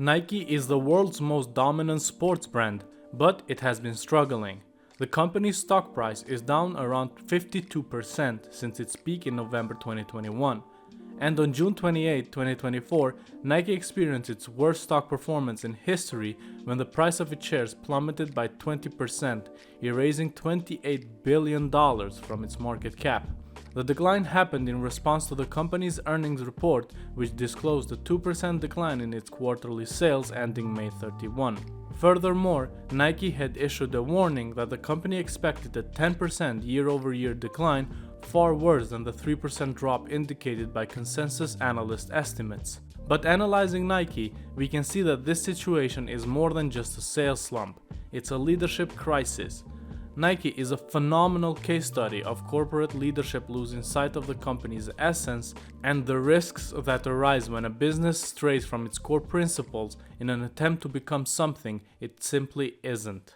Nike is the world's most dominant sports brand, but it has been struggling. The company's stock price is down around 52% since its peak in November 2021. And on June 28, 2024, Nike experienced its worst stock performance in history when the price of its shares plummeted by 20%, erasing $28 billion from its market cap. The decline happened in response to the company's earnings report, which disclosed a 2% decline in its quarterly sales ending May 31. Furthermore, Nike had issued a warning that the company expected a 10% year-over-year decline, far worse than the 3% drop indicated by consensus analyst estimates. But analyzing Nike, we can see that this situation is more than just a sales slump, it's a leadership crisis. Nike is a phenomenal case study of corporate leadership losing sight of the company's essence and the risks that arise when a business strays from its core principles in an attempt to become something it simply isn't.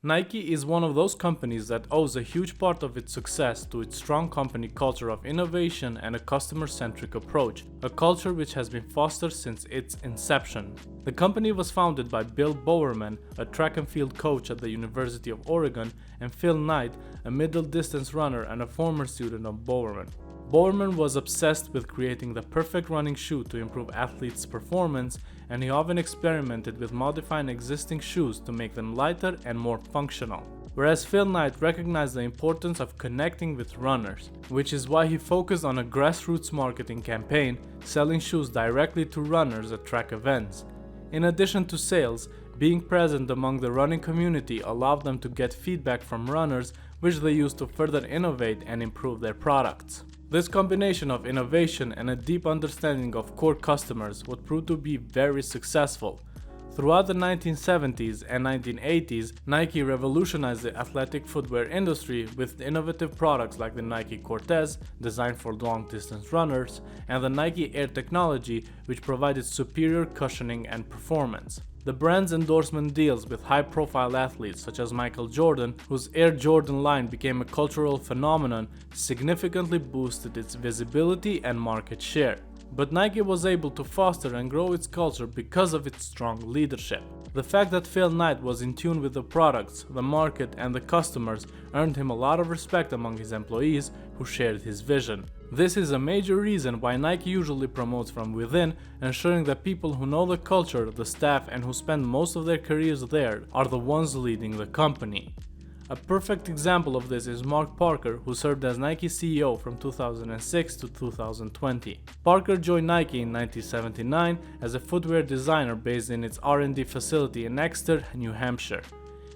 Nike is one of those companies that owes a huge part of its success to its strong company culture of innovation and a customer-centric approach, a culture which has been fostered since its inception. The company was founded by Bill Bowerman, a track and field coach at the University of Oregon, and Phil Knight, a middle-distance runner and a former student of Bowerman. Bowerman was obsessed with creating the perfect running shoe to improve athletes' performance, and he often experimented with modifying existing shoes to make them lighter and more functional. Whereas Phil Knight recognized the importance of connecting with runners, which is why he focused on a grassroots marketing campaign, selling shoes directly to runners at track events. In addition to sales, being present among the running community allowed them to get feedback from runners, which they used to further innovate and improve their products. This combination of innovation and a deep understanding of core customers would prove to be very successful. Throughout the 1970s and 1980s, Nike revolutionized the athletic footwear industry with innovative products like the Nike Cortez, designed for long-distance runners, and the Nike Air technology, which provided superior cushioning and performance. The brand's endorsement deals with high-profile athletes such as Michael Jordan, whose Air Jordan line became a cultural phenomenon, significantly boosted its visibility and market share. But Nike was able to foster and grow its culture because of its strong leadership. The fact that Phil Knight was in tune with the products, the market, and the customers earned him a lot of respect among his employees who shared his vision. This is a major reason why Nike usually promotes from within, ensuring that people who know the culture, the staff, and who spend most of their careers there are the ones leading the company. A perfect example of this is Mark Parker, who served as Nike CEO from 2006 to 2020. Parker joined Nike in 1979 as a footwear designer based in its R&D facility in Exeter, New Hampshire.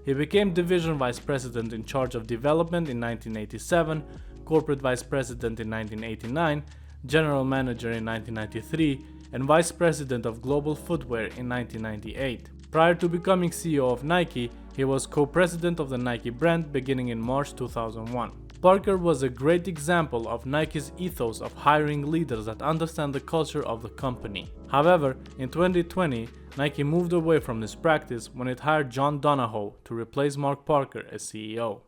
He became Division Vice President in charge of development in 1987, Corporate Vice President in 1989, General Manager in 1993, and Vice President of Global Footwear in 1998. Prior to becoming CEO of Nike, he was co-president of the Nike brand beginning in March 2001. Parker was a great example of Nike's ethos of hiring leaders that understand the culture of the company. However, in 2020, Nike moved away from this practice when it hired John Donahoe to replace Mark Parker as CEO.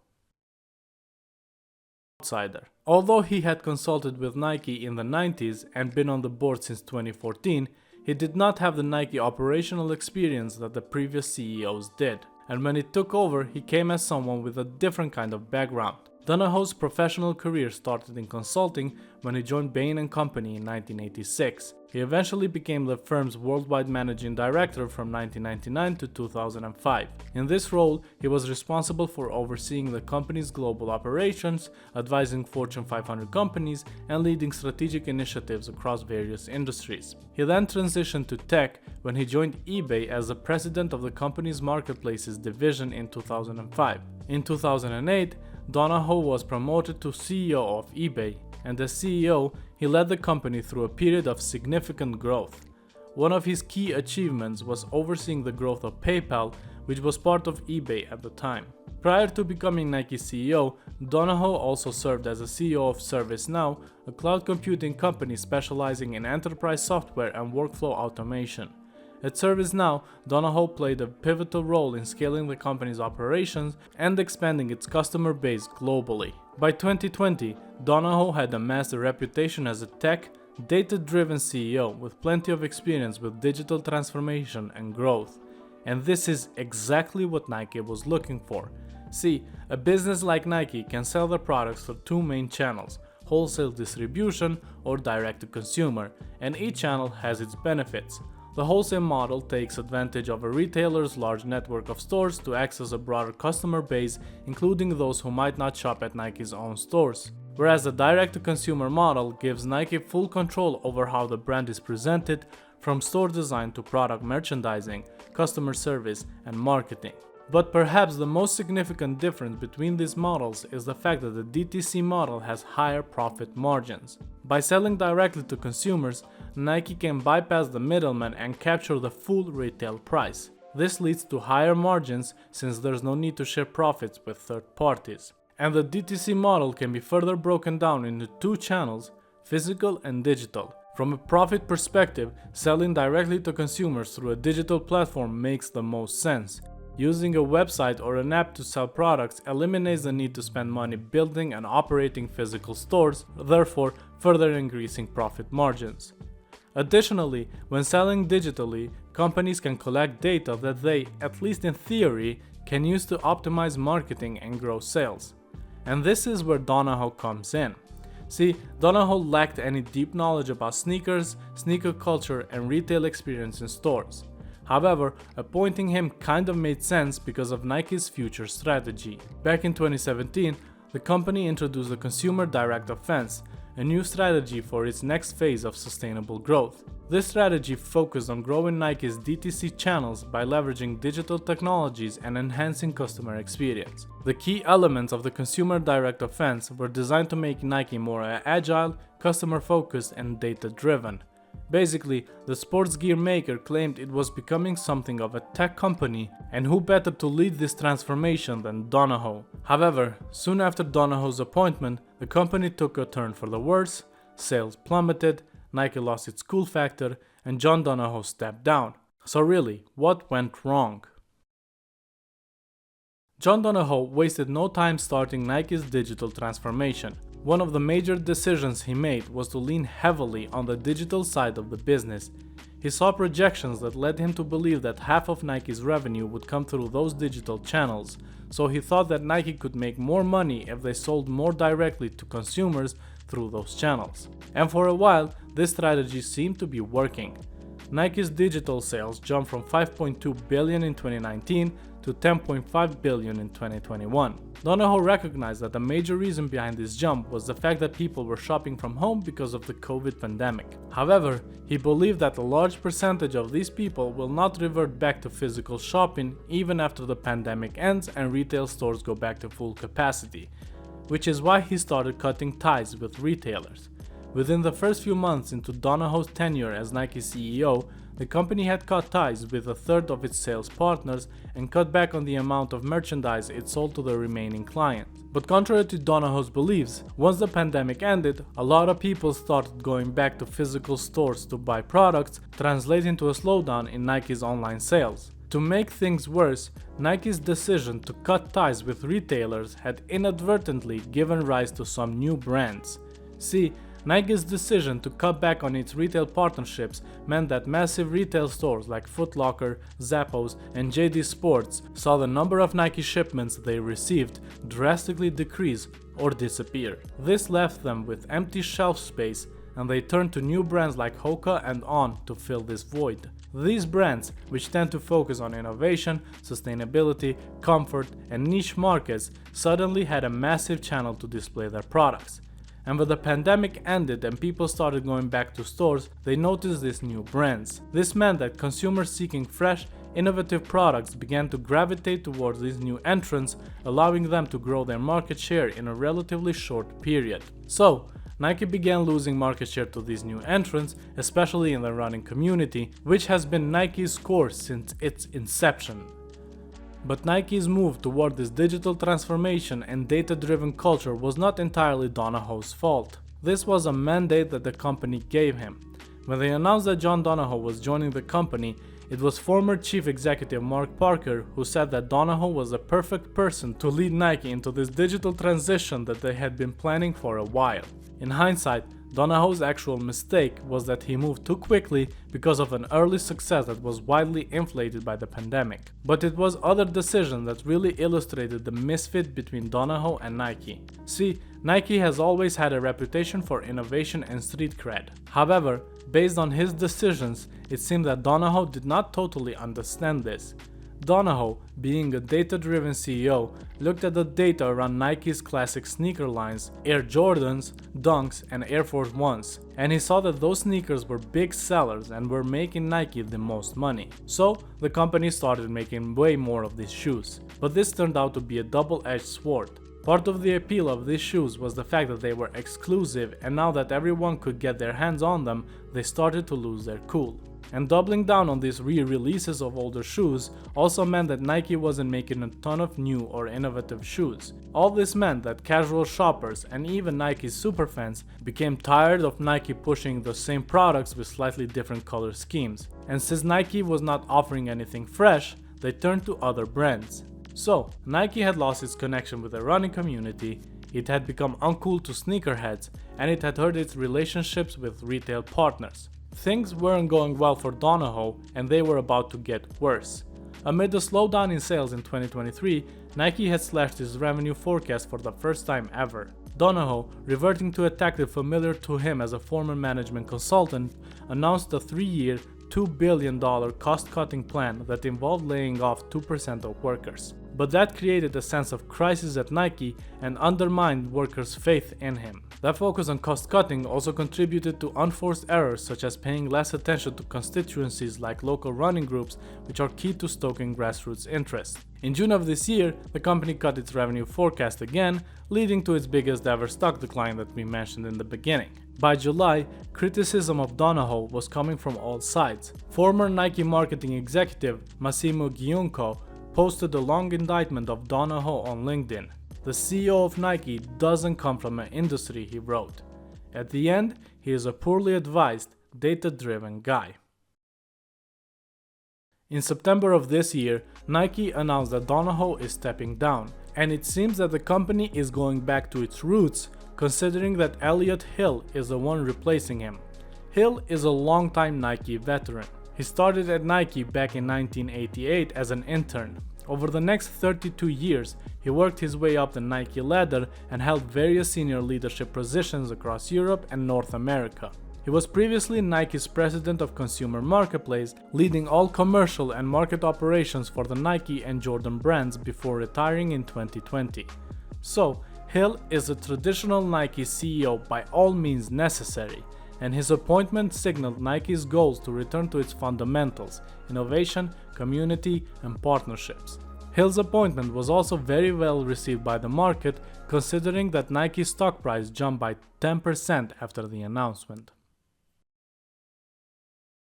Although he had consulted with Nike in the 90s and been on the board since 2014, he did not have the Nike operational experience that the previous CEOs did. And when he took over, he came as someone with a different kind of background. Donahoe's professional career started in consulting when he joined Bain & Company in 1986. He eventually became the firm's worldwide managing director from 1999 to 2005. In this role, he was responsible for overseeing the company's global operations, advising Fortune 500 companies, and leading strategic initiatives across various industries. He then transitioned to tech when he joined eBay as the president of the company's marketplaces division in 2005. In 2008, Donahoe was promoted to CEO of eBay, and as CEO, he led the company through a period of significant growth. One of his key achievements was overseeing the growth of PayPal, which was part of eBay at the time. Prior to becoming Nike CEO, Donahoe also served as a CEO of ServiceNow, a cloud computing company specializing in enterprise software and workflow automation. At ServiceNow, Donahoe played a pivotal role in scaling the company's operations and expanding its customer base globally. By 2020, Donahoe had amassed a reputation as a tech, data-driven CEO with plenty of experience with digital transformation and growth. And this is exactly what Nike was looking for. See, a business like Nike can sell their products through two main channels: wholesale distribution or direct to consumer, and each channel has its benefits. The wholesale model takes advantage of a retailer's large network of stores to access a broader customer base, including those who might not shop at Nike's own stores. Whereas the direct-to-consumer model gives Nike full control over how the brand is presented, from store design to product merchandising, customer service, and marketing. But perhaps the most significant difference between these models is the fact that the DTC model has higher profit margins. By selling directly to consumers, Nike can bypass the middleman and capture the full retail price. This leads to higher margins since there's no need to share profits with third parties. And the DTC model can be further broken down into two channels: physical and digital. From a profit perspective, selling directly to consumers through a digital platform makes the most sense. Using a website or an app to sell products eliminates the need to spend money building and operating physical stores, therefore further increasing profit margins. Additionally, when selling digitally, companies can collect data that they, at least in theory, can use to optimize marketing and grow sales. And this is where Donahoe comes in. See, Donahoe lacked any deep knowledge about sneakers, sneaker culture, and retail experience in stores. However, appointing him kind of made sense because of Nike's future strategy. Back in 2017, the company introduced the Consumer Direct Offense, a new strategy for its next phase of sustainable growth. This strategy focused on growing Nike's DTC channels by leveraging digital technologies and enhancing customer experience. The key elements of the Consumer Direct Offense were designed to make Nike more agile, customer-focused, and data-driven. Basically, the sports gear maker claimed it was becoming something of a tech company, and who better to lead this transformation than Donahoe. However, soon after Donahoe's appointment, the company took a turn for the worse, sales plummeted, Nike lost its cool factor, and John Donahoe stepped down. So really, what went wrong? John Donahoe wasted no time starting Nike's digital transformation. One of the major decisions he made was to lean heavily on the digital side of the business. He saw projections that led him to believe that half of Nike's revenue would come through those digital channels, so he thought that Nike could make more money if they sold more directly to consumers through those channels. And for a while, this strategy seemed to be working. Nike's digital sales jumped from $5.2 billion in 2019 to $10.5 billion in 2021. Donahoe recognized that the major reason behind this jump was the fact that people were shopping from home because of the COVID pandemic. However, he believed that a large percentage of these people will not revert back to physical shopping even after the pandemic ends and retail stores go back to full capacity, which is why he started cutting ties with retailers. Within the first few months into Donahoe's tenure as Nike CEO, the company had cut ties with a third of its sales partners and cut back on the amount of merchandise it sold to the remaining clients. But contrary to Donahoe's beliefs, once the pandemic ended, a lot of people started going back to physical stores to buy products, translating to a slowdown in Nike's online sales. To make things worse, Nike's decision to cut ties with retailers had inadvertently given rise to some new brands. See, Nike's decision to cut back on its retail partnerships meant that massive retail stores like Foot Locker, Zappos, and JD Sports saw the number of Nike shipments they received drastically decrease or disappear. This left them with empty shelf space, and they turned to new brands like Hoka and On to fill this void. These brands, which tend to focus on innovation, sustainability, comfort, and niche markets, suddenly had a massive channel to display their products. And when the pandemic ended and people started going back to stores, they noticed these new brands. This meant that consumers seeking fresh, innovative products began to gravitate towards these new entrants, allowing them to grow their market share in a relatively short period. So, Nike began losing market share to these new entrants, especially in the running community, which has been Nike's core since its inception. But Nike's move toward this digital transformation and data-driven culture was not entirely Donahoe's fault. This was a mandate that the company gave him. When they announced that John Donahoe was joining the company, it was former chief executive Mark Parker who said that Donahoe was the perfect person to lead Nike into this digital transition that they had been planning for a while. In hindsight, Donahoe's actual mistake was that he moved too quickly because of an early success that was widely inflated by the pandemic. But it was other decisions that really illustrated the misfit between Donahoe and Nike. See, Nike has always had a reputation for innovation and street cred. However, based on his decisions, it seemed that Donahoe did not totally understand this. Donahoe, being a data-driven CEO, looked at the data around Nike's classic sneaker lines, Air Jordans, Dunks, and Air Force Ones, and he saw that those sneakers were big sellers and were making Nike the most money. So, the company started making way more of these shoes. But this turned out to be a double-edged sword. Part of the appeal of these shoes was the fact that they were exclusive, and now that everyone could get their hands on them, they started to lose their cool. And doubling down on these re-releases of older shoes also meant that Nike wasn't making a ton of new or innovative shoes. All this meant that casual shoppers and even Nike's superfans became tired of Nike pushing the same products with slightly different color schemes. And since Nike was not offering anything fresh, they turned to other brands. So, Nike had lost its connection with the running community, it had become uncool to sneakerheads, and it had hurt its relationships with retail partners. Things weren't going well for Donahoe, and they were about to get worse. Amid the slowdown in sales in 2023, Nike had slashed its revenue forecast for the first time ever. Donahoe, reverting to a tactic familiar to him as a former management consultant, announced a 3-year, $2 billion cost-cutting plan that involved laying off 2% of workers. But that created a sense of crisis at Nike and undermined workers' faith in him. That focus on cost-cutting also contributed to unforced errors such as paying less attention to constituencies like local running groups, which are key to stoking grassroots interest. In June of this year, the company cut its revenue forecast again, leading to its biggest ever stock decline that we mentioned in the beginning. By July, criticism of Donahoe was coming from all sides. Former Nike marketing executive Massimo Giunco posted a long indictment of Donahoe on LinkedIn. The CEO of Nike doesn't come from an industry, he wrote. At the end, he is a poorly advised, data-driven guy. In September of this year, Nike announced that Donahoe is stepping down, and it seems that the company is going back to its roots, considering that Elliott Hill is the one replacing him. Hill is a longtime Nike veteran. He started at Nike back in 1988 as an intern. Over the next 32 years, he worked his way up the Nike ladder and held various senior leadership positions across Europe and North America. He was previously Nike's president of consumer marketplace, leading all commercial and market operations for the Nike and Jordan brands before retiring in 2020. So, Hill is a traditional Nike CEO by all means necessary, and his appointment signaled Nike's goals to return to its fundamentals: innovation, community, and partnerships. Hill's appointment was also very well received by the market, considering that Nike's stock price jumped by 10% after the announcement.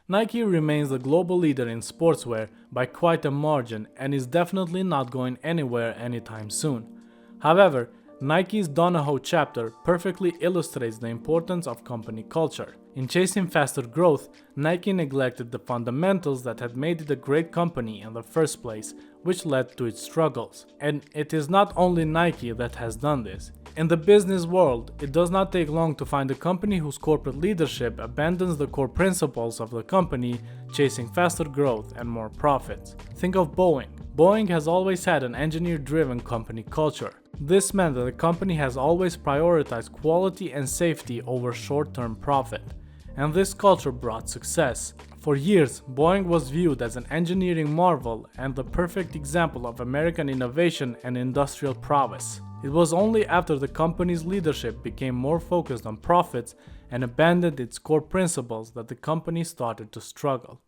Nike remains the global leader in sportswear by quite a margin and is definitely not going anywhere anytime soon. However, Nike's Donahoe chapter perfectly illustrates the importance of company culture. In chasing faster growth, Nike neglected the fundamentals that had made it a great company in the first place, which led to its struggles. And it is not only Nike that has done this. In the business world, it does not take long to find a company whose corporate leadership abandons the core principles of the company, chasing faster growth and more profits. Think of Boeing. Boeing has always had an engineer-driven company culture. This meant that the company has always prioritized quality and safety over short-term profit. And this culture brought success. For years, Boeing was viewed as an engineering marvel and the perfect example of American innovation and industrial prowess. It was only after the company's leadership became more focused on profits and abandoned its core principles that the company started to struggle.